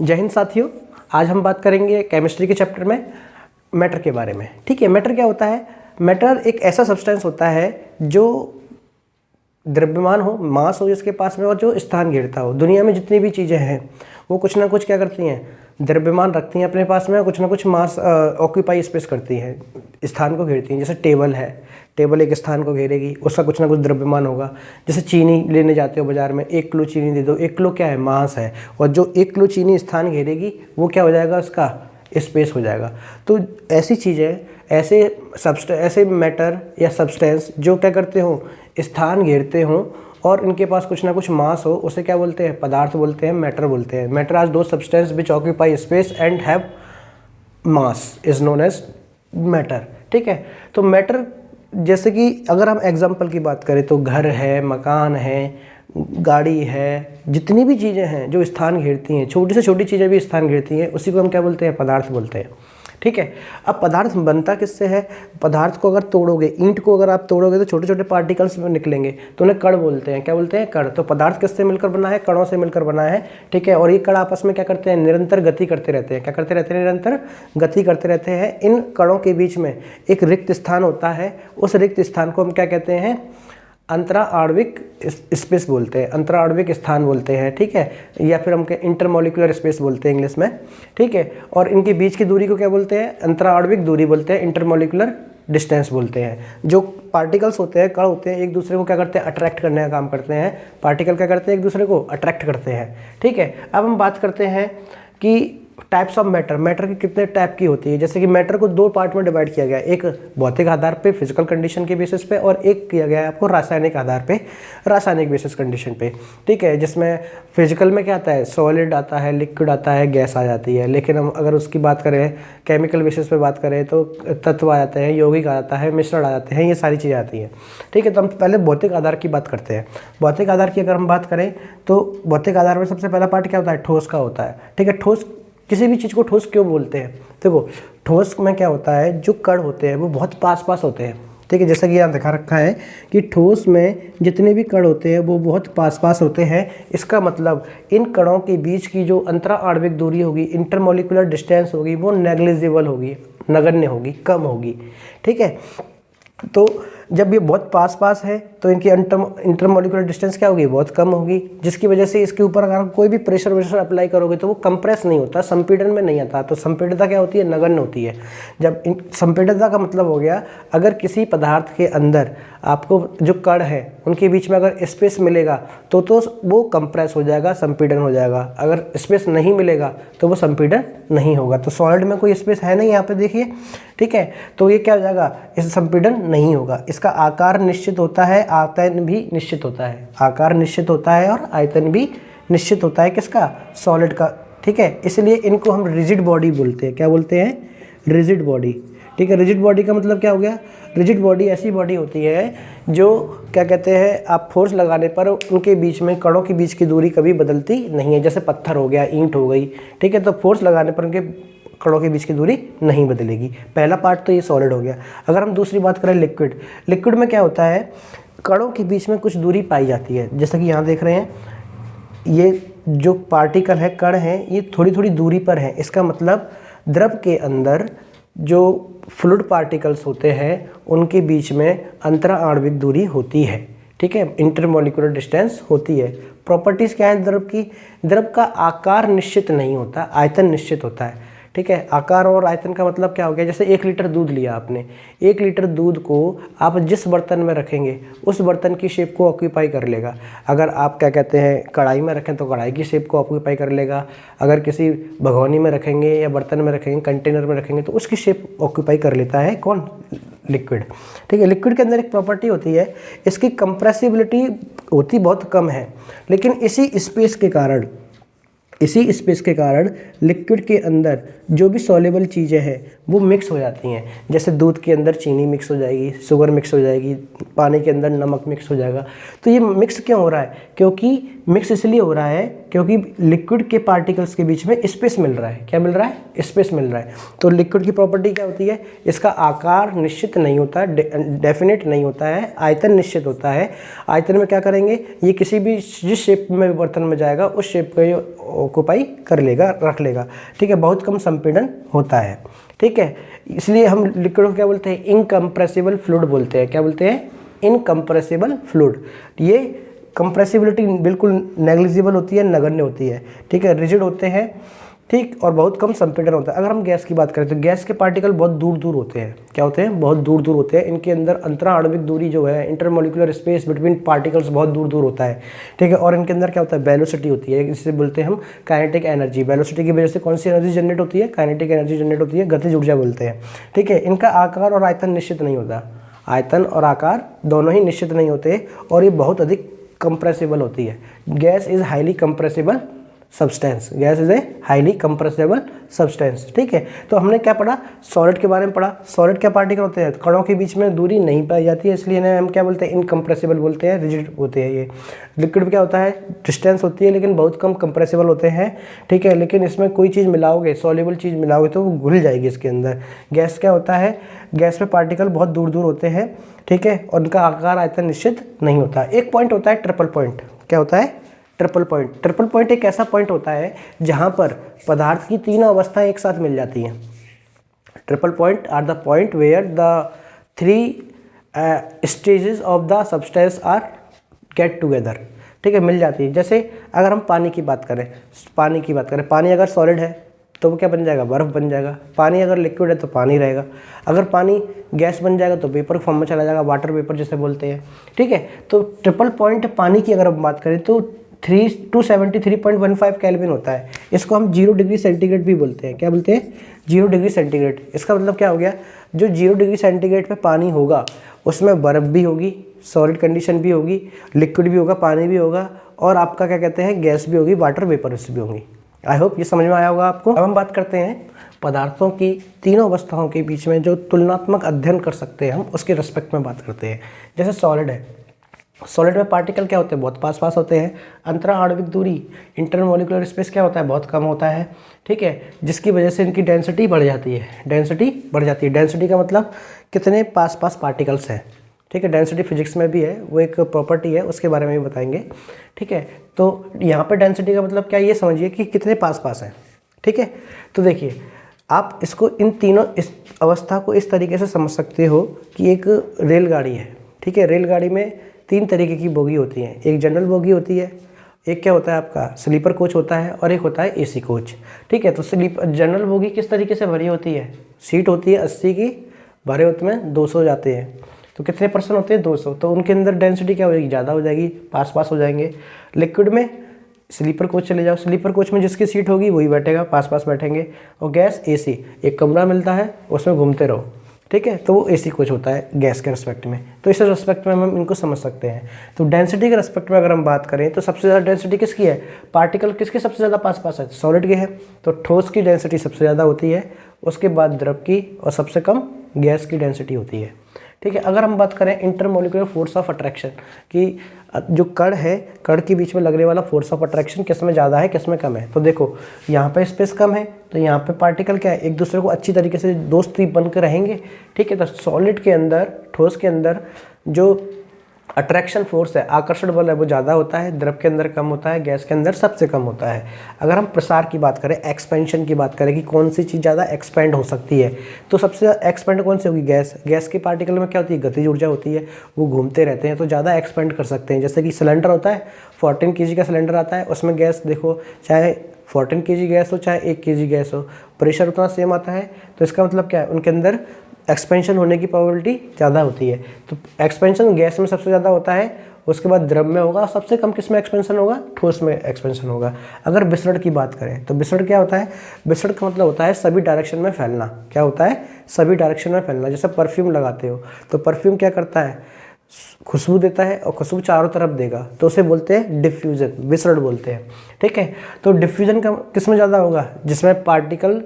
जय हिंद साथियों, आज हम बात करेंगे केमिस्ट्री के चैप्टर में मैटर के बारे में। ठीक है, मैटर क्या होता है? मैटर एक ऐसा सब्सटेंस होता है जो द्रव्यमान हो, मास हो जिसके पास में, और जो स्थान घेरता हो। दुनिया में जितनी भी चीज़ें हैं वो कुछ ना कुछ क्या करती हैं, द्रव्यमान रखती हैं अपने पास में, और कुछ ना कुछ मास ऑक्यूपाई स्पेस करती हैं, स्थान को घेरती हैं। जैसे टेबल है, टेबल एक स्थान को घेरेगी, उसका कुछ ना कुछ द्रव्यमान होगा। जैसे चीनी लेने जाते हो बाजार में, 1 किलो चीनी दे दो, 1 किलो क्या है, मास है, और जो 1 किलो चीनी स्थान घेरेगी वो क्या हो जाएगा, उसका स्पेस हो जाएगा। तो ऐसी चीज़ें, ऐसे मैटर या सब्सटेंस जो क्या करते हो, स्थान घेरते हों और इनके पास कुछ ना कुछ मास हो, उसे क्या बोलते हैं, पदार्थ बोलते हैं, मैटर बोलते हैं। मैटर आर दो substance which occupy space and have mass is known as matter. ठीक है, तो मैटर जैसे कि अगर हम एग्जाम्पल की बात करें तो घर है, मकान है, गाड़ी है, जितनी भी चीज़ें हैं जो स्थान घेरती हैं, छोटी से छोटी चीज़ें भी स्थान घेरती हैं, उसी को हम क्या बोलते हैं, पदार्थ बोलते हैं। ठीक है, अब पदार्थ बनता किससे है? पदार्थ को अगर तोड़ोगे, ईंट को अगर आप तोड़ोगे तो छोटे छोटे पार्टिकल्स में निकलेंगे, तो उन्हें कण बोलते हैं। क्या बोलते हैं? कण। तो पदार्थ किससे मिलकर बना है? कणों से मिलकर बना है। ठीक है, और ये कण आपस में क्या करते हैं, निरंतर गति करते रहते हैं। क्या करते रहते हैं? निरंतर गति करते रहते हैं। इन कणों के बीच में एक रिक्त स्थान होता है, उस रिक्त स्थान को हम क्या कहते हैं, अंतरा आणविक स्पेस बोलते हैं, अंतरा आणविक स्थान बोलते हैं। ठीक है, या फिर हम इंटरमोलिकुलर स्पेस बोलते हैं इंग्लिश में। ठीक है, और इनके बीच की दूरी को क्या बोलते हैं, अंतरा आणविक दूरी बोलते हैं, इंटरमोलिकुलर डिस्टेंस बोलते हैं। जो पार्टिकल्स होते हैं, कण होते हैं, एक दूसरे को क्या करते हैं, अट्रैक्ट करने का काम करते हैं। पार्टिकल क्या करते हैं, एक दूसरे को अट्रैक्ट करते हैं। ठीक है, अब हम बात करते हैं कि टाइप्स ऑफ मैटर। मैटर की कितने टाइप की होती है? जैसे कि मैटर को 2 पार्ट में डिवाइड किया गया है, एक भौतिक आधार पे, फिजिकल कंडीशन के बेसिस पे, और एक किया गया है आपको रासायनिक आधार पे, रासायनिक बेसिस कंडीशन पे। ठीक है, जिसमें फिजिकल में क्या आता है, सॉलिड आता है, लिक्विड आता है, गैस आ जाती है। लेकिन हम अगर उसकी बात करें केमिकल बेसिस पे बात करें तो तत्व आ जाते हैं, यौगिक आ जाता है, मिश्रण आ जाते हैं, ये सारी चीज़ें आती हैं। ठीक है, तो हम पहले भौतिक आधार की बात करते हैं। भौतिक आधार की अगर हम बात करें तो भौतिक आधार में सबसे पहला पार्ट क्या होता है, ठोस का होता है। ठीक है, ठोस, किसी भी चीज़ को ठोस क्यों बोलते हैं? देखो, ठोस में क्या होता है, जो कण होते हैं वो बहुत पास पास होते हैं। ठीक है, जैसा कि यहाँ दिखा रखा है कि ठोस में जितने भी कण होते हैं वो बहुत पास पास होते हैं। इसका मतलब इन कणों के बीच की जो अंतरा आणविक दूरी होगी, इंटरमोलिकुलर डिस्टेंस होगी, वो नेग्लिजिबल होगी, नगण्य होगी, कम होगी। ठीक है, तो जब ये बहुत पास पास है तो इनकी इंटरमोलिकुलर डिस्टेंस क्या होगी, बहुत कम होगी, जिसकी वजह से इसके ऊपर अगर कोई भी प्रेशर वेशर अप्लाई करोगे तो वो कंप्रेस नहीं होता, संपीड़न में नहीं आता। तो संपीड़ितता क्या होती है, नगण्य होती है। जब संपीड़ितता का मतलब हो गया, अगर किसी पदार्थ के अंदर आपको जो कण है उनके बीच में अगर स्पेस मिलेगा तो वो कंप्रेस हो जाएगा, संपीड़न हो जाएगा। अगर स्पेस नहीं मिलेगा तो वो संपीड़न नहीं होगा। तो सॉलिड में कोई स्पेस है नहीं, यहाँ पे देखिए। ठीक है, तो ये क्या हो जाएगा, इससे संपीड़न नहीं होगा। इसका आकार निश्चित होता है, आयतन भी निश्चित होता है। आकार निश्चित होता है और आयतन भी निश्चित होता है, किसका, सॉलिड का। ठीक है, इसलिए इनको हम रिजिड बॉडी बोलते हैं। क्या बोलते हैं, रिजिड बॉडी। ठीक है, रिजिड बॉडी का मतलब क्या हो गया, रिजिड बॉडी ऐसी बॉडी होती है जो क्या कहते हैं, आप फोर्स लगाने पर उनके बीच में, कणों के बीच की दूरी कभी बदलती नहीं है। जैसे पत्थर हो गया, ईंट हो गई, ठीक है, तो फोर्स लगाने पर उनके कणों के बीच की दूरी नहीं बदलेगी। पहला पार्ट तो ये सॉलिड हो गया। अगर हम दूसरी बात करें लिक्विड, लिक्विड में क्या होता है, कणों के बीच में कुछ दूरी पाई जाती है। जैसा कि यहाँ देख रहे हैं, ये जो पार्टिकल है, कण है, ये थोड़ी थोड़ी दूरी पर है। इसका मतलब द्रव के अंदर जो फ्लूइड पार्टिकल्स होते हैं उनके बीच में अंतरा आणविक दूरी होती है। ठीक है, इंटरमोलिकुलर डिस्टेंस होती है। प्रॉपर्टीज़ क्या है द्रव की, द्रव का आकार निश्चित नहीं होता, आयतन निश्चित होता है। ठीक है, आकार और आयतन का मतलब क्या हो गया, जैसे 1 लीटर दूध लिया आपने, 1 लीटर दूध को आप जिस बर्तन में रखेंगे उस बर्तन की शेप को ऑक्यूपाई कर लेगा। अगर आप क्या कहते हैं कढ़ाई में रखें तो कढ़ाई की शेप को ऑक्यूपाई कर लेगा। अगर किसी भगोनी में रखेंगे या बर्तन में रखेंगे, कंटेनर में रखेंगे तो उसकी शेप ऑक्यूपाई कर लेता है कौन, लिक्विड। ठीक है, लिक्विड के अंदर एक प्रॉपर्टी होती है, इसकी कंप्रेसिबिलिटी होती बहुत कम है, लेकिन इसी स्पेस के कारण लिक्विड के अंदर जो भी सॉल्युबल चीज़ें हैं वो मिक्स हो जाती हैं। जैसे दूध के अंदर चीनी मिक्स हो जाएगी, शुगर मिक्स हो जाएगी, पानी के अंदर नमक मिक्स हो जाएगा। तो ये मिक्स क्यों हो रहा है, क्योंकि मिक्स इसलिए हो रहा है क्योंकि लिक्विड के पार्टिकल्स के बीच में स्पेस मिल रहा है। क्या मिल रहा है? स्पेस मिल रहा है। तो लिक्विड की प्रॉपर्टी क्या होती है? इसका आकार निश्चित नहीं होता, डेफिनेट नहीं होता है, आयतन निश्चित होता है। आयतन में क्या करेंगे, ये किसी भी जिस शेप में बर्तन में जाएगा उस शेप को ये ऑक्यूपाई कर लेगा, रख लेगा। ठीक है, बहुत कम संपीड़न होता है। ठीक है, इसलिए हम लिक्विड को क्या बोलते हैं? इनकम्प्रेसिबल फ्लूइड बोलते हैं। क्या बोलते हैं? Incompressible fluid. ये कंप्रेसिबिलिटी बिल्कुल नेग्लिजिबल होती है, नगण्य होती है। ठीक है, रिजिड होते हैं, ठीक, और बहुत कम संपीड़न होता है। अगर हम गैस की बात करें तो गैस के पार्टिकल बहुत दूर दूर होते हैं। क्या होते हैं? बहुत दूर दूर होते हैं। इनके अंदर अंतराणविक दूरी जो है, इंटरमोलिकुलर स्पेस बिटवीन पार्टिकल्स बहुत दूर दूर होता है। ठीक है, और इनके अंदर क्या होता है? वेलोसिटी होती है, जिसे बोलते हैं हम काइनेटिक एनर्जी। वेलोसिटी की वजह से कौन सी एनर्जी जनरेट होती है? काइनेटिक एनर्जी जनरेट होती है, गतिज ऊर्जा बोलते हैं। ठीक है, इनका आकार और आयतन निश्चित नहीं होता। आयतन और आकार दोनों ही निश्चित नहीं होते और ये बहुत अधिक कंप्रेसिबल होती है। Gas is highly compressible substance. Gas is a highly compressible substance. ठीक है, तो हमने क्या पढ़ा? सॉलिड के बारे में पढ़ा। सॉलिड क्या पार्टिकल होते हैं? कणों के बीच में दूरी नहीं पाई जाती है, इसलिए इन्हें हम क्या बोलते हैं? इनकम्प्रेसिबल बोलते हैं, रिजिड होते हैं ये। लिक्विड क्या होता है? डिस्टेंस होती है लेकिन बहुत कम कंप्रेसिबल होते हैं। ठीक है, लेकिन इसमें कोई चीज़ मिलाओगे, सॉल्युबल चीज़ मिलाओगे तो वो घुल जाएगी इसके अंदर। गैस क्या होता है? गैस में पार्टिकल बहुत दूर दूर होते हैं। ठीक है, और उनका आकार आयतन निश्चित नहीं होता। एक पॉइंट होता है ट्रिपल पॉइंट। क्या होता है? Triple point. ट्रिपल पॉइंट एक ऐसा पॉइंट होता है जहां पर पदार्थ की तीनों अवस्थाएं एक साथ मिल जाती हैं। Triple point are the point where the three stages of the substance are get together. ठीक है, मिल जाती है। जैसे अगर हम पानी की बात करें, पानी अगर सॉलिड है तो वो क्या बन जाएगा? बर्फ़ बन जाएगा। पानी अगर लिक्विड है तो पानी रहेगा। अगर पानी गैस बन जाएगा तो वेपर फॉर्म में चला जाएगा, वाटर वेपर जिसे बोलते हैं। ठीक है, तो ट्रिपल पॉइंट पानी की अगर हम बात करें तो 273.15 केल्विन होता है। इसको हम 0 डिग्री सेंटीग्रेड भी बोलते हैं। क्या बोलते हैं? 0 डिग्री सेंटीग्रेड। इसका मतलब क्या हो गया? जो 0 डिग्री सेंटीग्रेड पे पानी होगा उसमें बर्फ़ भी होगी, सॉलिड कंडीशन भी होगी, लिक्विड भी होगा, पानी भी होगा, और आपका क्या कहते हैं? गैस भी होगी, वाटर वेपर्स भी होंगी। आई होप ये समझ में आया होगा आपको। अब हम बात करते हैं पदार्थों की तीनों अवस्थाओं के बीच में जो तुलनात्मक अध्ययन कर सकते हैं हम, उसके रिस्पेक्ट में बात करते हैं। जैसे सॉलिड है, सॉलिड में पार्टिकल क्या होते हैं? बहुत पास पास होते हैं। अंतराणविक दूरी, इंटरमोलिकुलर स्पेस क्या होता है? बहुत कम होता है। ठीक है, जिसकी वजह से इनकी डेंसिटी बढ़ जाती है। डेंसिटी बढ़ जाती है। डेंसिटी का मतलब कितने पास पास पार्टिकल्स हैं। ठीक है, डेंसिटी फिजिक्स में भी है, वो एक प्रॉपर्टी है, उसके बारे में भी बताएंगे। ठीक है, तो यहाँ पर डेंसिटी का मतलब क्या, ये समझिए कि कितने पास पास हैं। ठीक है, तो देखिए आप इसको इन तीनों इस अवस्था को इस तरीके से समझ सकते हो कि एक रेलगाड़ी है। ठीक है, रेलगाड़ी में 3 तरीके की बोगी होती हैं। एक जनरल बोगी होती है, एक क्या होता है आपका स्लीपर कोच होता है, और एक होता है एसी कोच। ठीक है, तो जनरल बोगी किस तरीके से भरी होती है? सीट होती है 80 की, भरे होते में 200 जाते हैं, तो कितने परसेंट होते हैं? 200। तो उनके अंदर डेंसिटी क्या हो जाएगी? ज़्यादा हो जाएगी, पास पास हो जाएंगे। लिक्विड में स्लीपर कोच चले जाओ, स्लीपर कोच में जिसकी सीट होगी वही बैठेगा, पास पास बैठेंगे। और गैस एसी, एक कमरा मिलता है उसमें घूमते रहो। ठीक है, तो वो एसी कोच होता है गैस के रिस्पेक्ट में। तो इस रिस्पेक्ट में हम इनको समझ सकते हैं। तो डेंसिटी के रिस्पेक्ट में अगर हम बात करें तो सबसे ज़्यादा डेंसिटी किसकी है? पार्टिकल किसके सबसे ज़्यादा पास पास है? सॉलिड के है। तो ठोस की डेंसिटी सबसे ज़्यादा होती है, उसके बाद द्रव की, और सबसे कम गैस की डेंसिटी होती है। ठीक है, अगर हम बात करें इंटरमोलिकुलर फोर्स ऑफ अट्रैक्शन कि जो कण है, कण के बीच में लगने वाला फोर्स ऑफ अट्रैक्शन किस में ज़्यादा है, किस में कम है, तो देखो यहाँ पे स्पेस कम है तो यहाँ पे पार्टिकल क्या है? एक दूसरे को अच्छी तरीके से दोस्ती बन कर रहेंगे। ठीक है, तो सॉलिड के अंदर, ठोस के अंदर जो अट्रैक्शन फोर्स है, आकर्षण बल है, वो ज़्यादा होता है। द्रव के अंदर कम होता है, गैस के अंदर सबसे कम होता है। अगर हम प्रसार की बात करें, एक्सपेंशन की बात करें कि कौन सी चीज़ ज़्यादा एक्सपेंड हो सकती है, तो सबसे ज़्यादा एक्सपेंड कौन सी होगी? गैस। गैस के पार्टिकल में क्या होती है? गतिज ऊर्जा होती है, वो घूमते रहते हैं तो ज़्यादा एक्सपेंड कर सकते हैं। जैसे कि सिलेंडर होता है, 14 kg का सिलेंडर आता है, उसमें गैस देखो, चाहे 14 kg गैस हो चाहे 1 kg गैस हो, प्रेशर उतना सेम आता है। तो इसका मतलब क्या है? उनके अंदर एक्सपेंशन होने की प्रोबेबिलिटी ज़्यादा होती है। तो एक्सपेंशन गैस में सबसे ज़्यादा होता है, उसके बाद द्रव में होगा, सबसे कम किस में एक्सपेंशन होगा? ठोस में एक्सपेंशन होगा। अगर विसरण की बात करें तो विसरण क्या होता है? विसरण का मतलब होता है सभी डायरेक्शन में फैलना। क्या होता है? सभी डायरेक्शन में फैलना। जैसे परफ्यूम लगाते हो तो परफ्यूम क्या करता है? खुशबू देता है और खुशबू चारों तरफ देगा, तो उसे बोलते हैं डिफ्यूजन, विसरण बोलते हैं। ठीक है, तो डिफ्यूजन का किस में ज़्यादा होगा? जिसमें पार्टिकल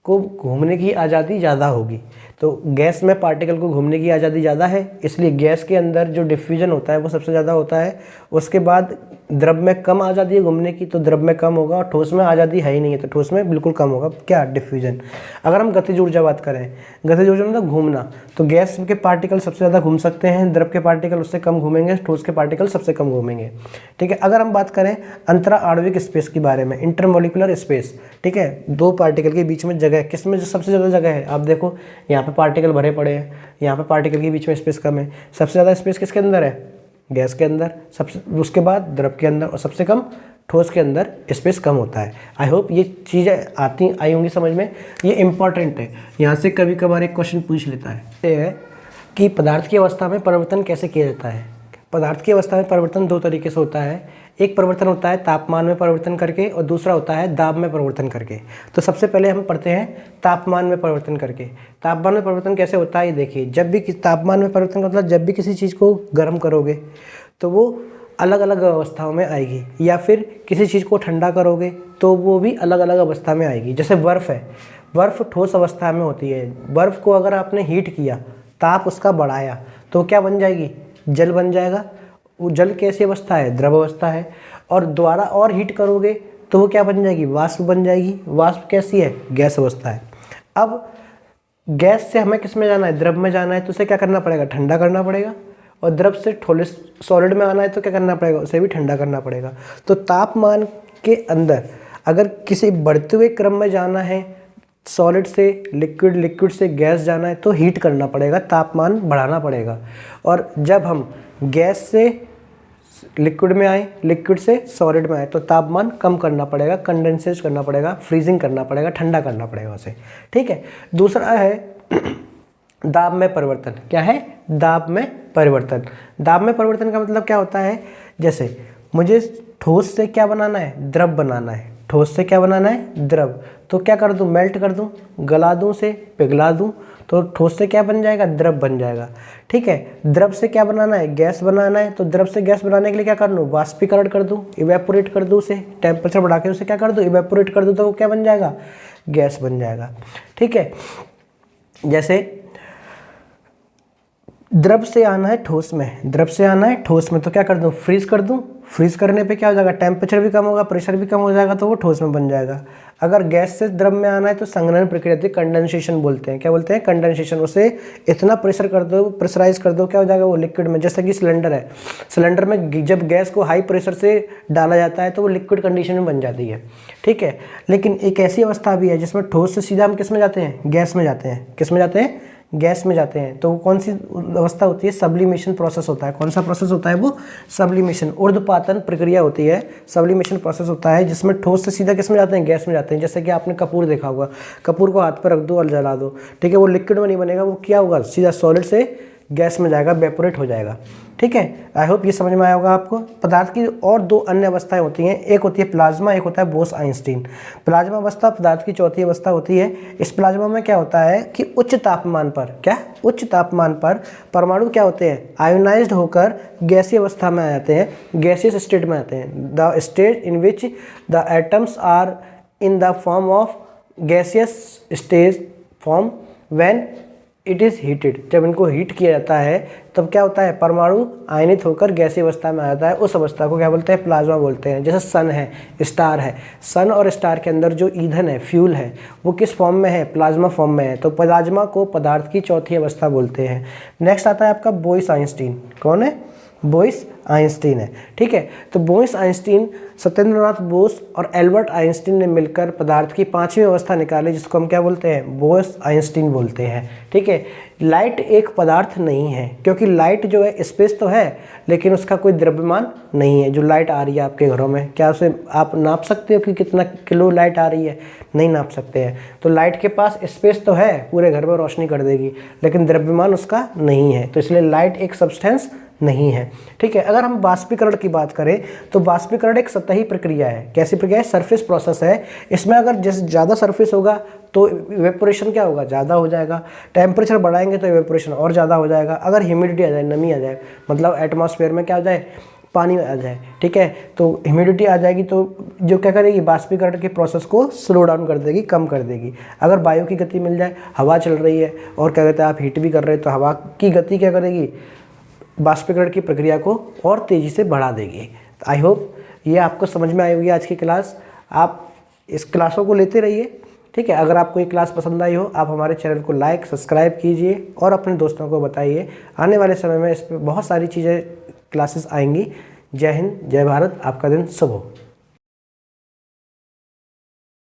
को घूमने की आज़ादी ज़्यादा होगी। तो गैस में पार्टिकल को घूमने की आज़ादी ज़्यादा है, इसलिए गैस के अंदर जो डिफ्यूजन होता है वो सबसे ज़्यादा होता है। उसके बाद द्रव में कम आज़ादी है घूमने की, तो द्रव में कम होगा, और ठोस में आज़ादी है ही नहीं है तो ठोस में बिल्कुल कम होगा, क्या, डिफ्यूजन। अगर हम गतिज ऊर्जा बात करें, गतिज ऊर्जा मतलब घूमना, तो गैस के पार्टिकल सबसे ज़्यादा घूम सकते हैं, द्रव के पार्टिकल उससे कम घूमेंगे, ठोस के पार्टिकल सबसे कम घूमेंगे। ठीक है, अगर हम बात करें अंतरा आणविक स्पेस के बारे में, इंटरमोलिकुलर स्पेस, ठीक है, दो पार्टिकल के बीच में जगह, किस में सबसे ज़्यादा जगह है, आप देखो यहाँ पे पार्टिकल भरे पड़े हैं, यहाँ पे पार्टिकल के बीच में स्पेस कम है, सबसे ज़्यादा स्पेस किसके अंदर है, गैस के अंदर, सबसे उसके बाद द्रव के अंदर, और सबसे कम ठोस के अंदर स्पेस कम होता है। आई होप ये चीज़ें आई होंगी समझ में, ये इंपॉर्टेंट है, यहाँ से कभी कभार एक क्वेश्चन पूछ लेता है, ये है कि पदार्थ की अवस्था में परिवर्तन कैसे किया जाता है। पदार्थ की अवस्था में परिवर्तन दो तरीके से होता है, एक परिवर्तन होता है तापमान में परिवर्तन करके, और दूसरा होता है दाब में परिवर्तन करके। तो सबसे पहले हम पढ़ते हैं तापमान में परिवर्तन करके। तापमान में परिवर्तन कैसे होता है ये देखिए, जब भी तापमान में परिवर्तन का मतलब जब भी किसी चीज़ को गर्म करोगे तो वो अलग अलग अवस्थाओं में आएगी, या फिर किसी चीज़ को ठंडा करोगे तो वो भी अलग अलग अवस्था में आएगी। जैसे बर्फ़ है, बर्फ़ ठोस अवस्था में होती है, बर्फ़ को अगर आपने हीट किया, ताप उसका बढ़ाया, तो क्या बन जाएगी, जल बन जाएगा। वो जल कैसी अवस्था है, द्रव अवस्था है, और दोबारा और हीट करोगे तो वो क्या बन जाएगी, वाष्प बन जाएगी। वाष्प कैसी है, गैस अवस्था है। अब गैस से हमें किस में जाना है, द्रव में जाना है, तो उसे क्या करना पड़ेगा, ठंडा करना पड़ेगा, और द्रव से थोड़े सॉलिड में आना है तो क्या करना पड़ेगा, उसे भी ठंडा करना पड़ेगा। तो तापमान के अंदर अगर किसी बढ़ते हुए क्रम में जाना है, सॉलिड से लिक्विड, लिक्विड से गैस जाना है, तो हीट करना पड़ेगा, तापमान बढ़ाना पड़ेगा। और जब हम गैस से लिक्विड में आए, लिक्विड से सॉलिड में आए, तो तापमान कम करना पड़ेगा, कंडेंसेट करना पड़ेगा, फ्रीजिंग करना पड़ेगा, ठंडा करना पड़ेगा उसे। ठीक है, दूसरा है दाब में परिवर्तन। क्या है, दाब में परिवर्तन। दाब में परिवर्तन का मतलब क्या होता है, जैसे मुझे ठोस से क्या बनाना है, द्रव बनाना है, ठोस से क्या बनाना है, द्रव, तो क्या कर दूं, मेल्ट कर दूं, गला दूं, से पिघला दूं, तो ठोस से क्या बन जाएगा, द्रव बन जाएगा। ठीक है, द्रव से क्या बनाना है, गैस बनाना है, तो द्रव से गैस बनाने के लिए क्या कर दूं, वाष्पीकरण कर दूं, इवेपोरेट कर दूं, उसे टेम्परेचर बढ़ा के उसे क्या कर दूं, इवेपोरेट कर दूं, तो वो क्या बन जाएगा, गैस बन जाएगा। ठीक है, जैसे द्रव से आना है ठोस में, द्रव से आना है ठोस में, तो क्या कर दूं, फ्रीज कर दूं, फ्रीज करने पे क्या हो जाएगा, टेम्परेचर भी कम होगा, प्रेशर भी कम हो जाएगा, तो वो ठोस में बन जाएगा। अगर गैस से द्रव में आना है तो संघनन प्रक्रिया होती है, कंडेंसेशन बोलते हैं। क्या बोलते हैं, कंडेंसेशन। उसे इतना प्रेशर कर दो, प्रेशराइज कर दो, क्या हो जाएगा, वो लिक्विड में। जैसे कि सिलेंडर है, सिलेंडर में जब गैस को हाई प्रेशर से डाला जाता है तो वो लिक्विड कंडीशन में बन जाती है। ठीक है, लेकिन एक ऐसी अवस्था भी है जिसमें ठोस से सीधा हम किस में जाते हैं, गैस में जाते हैं। किस में जाते हैं, गैस में जाते हैं। तो वो कौन सी अवस्था होती है, सब्लिमेशन प्रोसेस होता है। कौन सा प्रोसेस होता है, वो सब्लिमेशन, ऊर्ध्वपातन प्रक्रिया होती है, सब्लिमेशन प्रोसेस होता है, जिसमें ठोस से सीधा किस में जाते हैं, गैस में जाते हैं। जैसे कि आपने कपूर देखा होगा, कपूर को हाथ पर रख दो और जला दो, ठीक है, वो लिक्विड में नहीं बनेगा, वो क्या होगा, सीधा सॉलिड से गैस में जाएगा, वेपोरेट हो जाएगा। ठीक है, आई होप ये समझ में आया होगा आपको। पदार्थ की और दो अन्य अवस्थाएं होती हैं, एक होती है प्लाज्मा, एक होता है बोस आइंस्टीन। प्लाज्मा अवस्था पदार्थ की चौथी अवस्था होती है। इस प्लाज्मा में क्या होता है कि उच्च तापमान पर, क्या, उच्च तापमान पर परमाणु क्या होते हैं, आयोनाइज्ड होकर गैसीय अवस्था में आ जाते हैं, गैसियस स्टेट में आते हैं। The state in which the atoms are in the form of gaseous stage form when it is heated. जब इनको हीट किया जाता है तब क्या होता है, परमाणु आयनित होकर गैसीय अवस्था में आ जाता है। उस अवस्था को क्या बोलते हैं, प्लाज्मा बोलते हैं। जैसे सन है, स्टार है, सन और स्टार के अंदर जो ईंधन है, फ्यूल है, वो किस फॉर्म में है, प्लाज्मा फॉर्म में है। तो प्लाज्मा को पदार्थ की चौथी अवस्था बोलते हैं। नेक्स्ट आता है आपका बोइस आइंस्टीन। कौन है, बोइस आइंस्टीन है। ठीक है, तो बोइस आइंस्टीन, सत्येंद्रनाथ बोस और एल्बर्ट आइंस्टीन ने मिलकर पदार्थ की पांचवी अवस्था निकाली, जिसको हम क्या बोलते हैं, बोइस आइंस्टीन बोलते हैं। ठीक है, लाइट एक पदार्थ नहीं है, क्योंकि लाइट जो है स्पेस तो है लेकिन उसका कोई द्रव्यमान नहीं है। जो लाइट आ रही है आपके घरों में, क्या उसे आप नाप सकते हो कि कितना किलो लाइट आ रही है, नहीं नाप सकते हैं। तो लाइट के पास स्पेस तो है, पूरे घर में रोशनी कर देगी, लेकिन द्रव्यमान उसका नहीं है। तो इसलिए लाइट एक सब्सटेंस नहीं है। ठीक है, अगर हम वाष्पीकरण की बात करें तो वाष्पीकरण एक सतही प्रक्रिया है। कैसी प्रक्रिया है, सरफेस प्रोसेस है। इसमें अगर जैसे ज़्यादा सरफेस होगा तो इवेपोरेशन क्या होगा, ज़्यादा हो जाएगा। टेम्परेचर बढ़ाएंगे तो इवेपोरेशन और ज़्यादा हो जाएगा। अगर ह्यूमिडिटी आ जाए, नमी आ जाए, मतलब एटमॉस्फेयर में क्या हो जाए, पानी आ जाए, ठीक है, तो ह्यूमिडिटी आ जाएगी तो जो क्या करेगी, बाष्पीकरण के प्रोसेस को स्लो डाउन कर देगी, कम कर देगी। अगर वायु की गति मिल जाए, हवा चल रही है और क्या कहते हैं आप हीट भी कर रहे हैं, तो हवा की गति क्या करेगी, बाष्पीकरण की प्रक्रिया को और तेज़ी से बढ़ा देगी। आई होप ये आपको समझ में आई होगी आज की क्लास। आप इस क्लासों को लेते रहिए, ठीक है। अगर आपको ये क्लास पसंद आई हो, आप हमारे चैनल को लाइक सब्सक्राइब कीजिए और अपने दोस्तों को बताइए। आने वाले समय में इस पर बहुत सारी चीज़ें क्लासेस आएंगी। जय हिंद, जय भारत, आपका दिन शुभ हो।